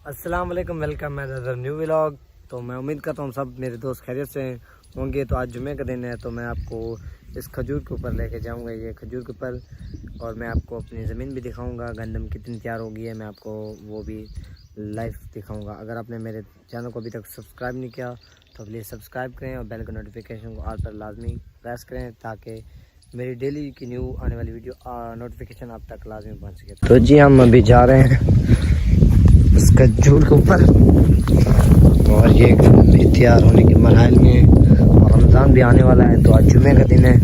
अस्सलाम वालेकुम, वेलकम है अदर न्यू व्लॉग। तो मैं उम्मीद करता हूँ सब मेरे दोस्त खैरियत से होंगे। तो आज जुमे का दिन है, तो मैं आपको इस खजूर के ऊपर लेके जाऊँगा, ये खजूर के ऊपर, और मैं आपको अपनी ज़मीन भी दिखाऊँगा, गंदम कितनी तैयार हो गई है, मैं आपको वो भी लाइव दिखाऊँगा। अगर आपने मेरे चैनल को अभी तक सब्सक्राइब नहीं किया तो प्लीज़ सब्सक्राइब करें और बेल का नोटिफिकेशन को ऑल पर लाजमी प्रेस करें, ताकि मेरी डेली की न्यू आने वाली वीडियो नोटिफिकेशन आप तक लाजमी पहुँच सके। तो जी हम अभी जा रहे हैं इस खजूर के ऊपर, और ये तैयार होने के मरहल में है, और रमज़ान भी आने वाला है। तो आज जुमे का दिन है,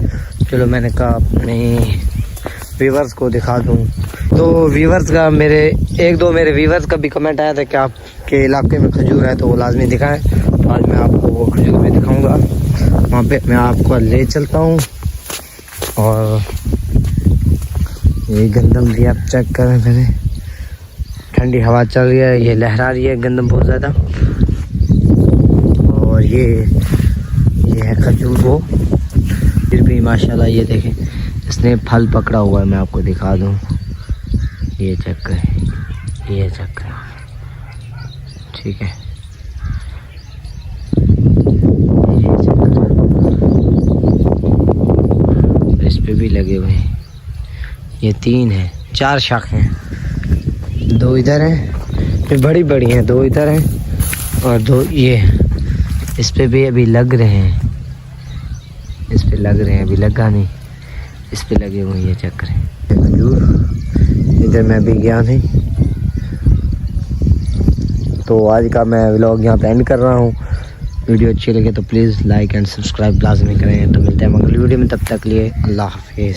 चलो मैंने कहा अपने व्यूवर्स को दिखा दूं। तो व्यूवर्स का मेरे व्यूवर्स का भी कमेंट आया था कि आपके इलाके में खजूर है तो वो लाजमी दिखाएं। तो आज मैं आपको वो खजूर भी दिखाऊंगा, वहाँ पे मैं आपको ले चलता हूँ। और ये गंदम भी आप चेक करें, मेरे ठंडी हवा चल रही है, ये लहरा रही है गंदम बहुत ज़्यादा। और ये है खजूर वो, फिर भी माशाल्लाह ये देखें इसने फल पकड़ा हुआ है, मैं आपको दिखा दूं। ये चेक करें, ये चेक करें, ठीक है, ये चेक करें, इस पे भी लगे हुए हैं। ये 4 शाखें हैं, 2 इधर हैं, ये बड़ी बड़ी हैं, 2 इधर हैं और 2 ये हैं। इस पे भी अभी लग रहे हैं, इस पे लग रहे हैं, अभी लगा नहीं, इस पे लगे हुए हैं। ये चेक करें खजूर, इधर मैं भी गया नहीं। तो आज का मैं व्लॉग यहाँ पे एंड कर रहा हूँ। वीडियो अच्छी लगे तो प्लीज़ लाइक एंड सब्सक्राइब लाजमी करें। तो मिलते हैं अगली वीडियो में, तब तक लिए अल्लाह हाफिज़।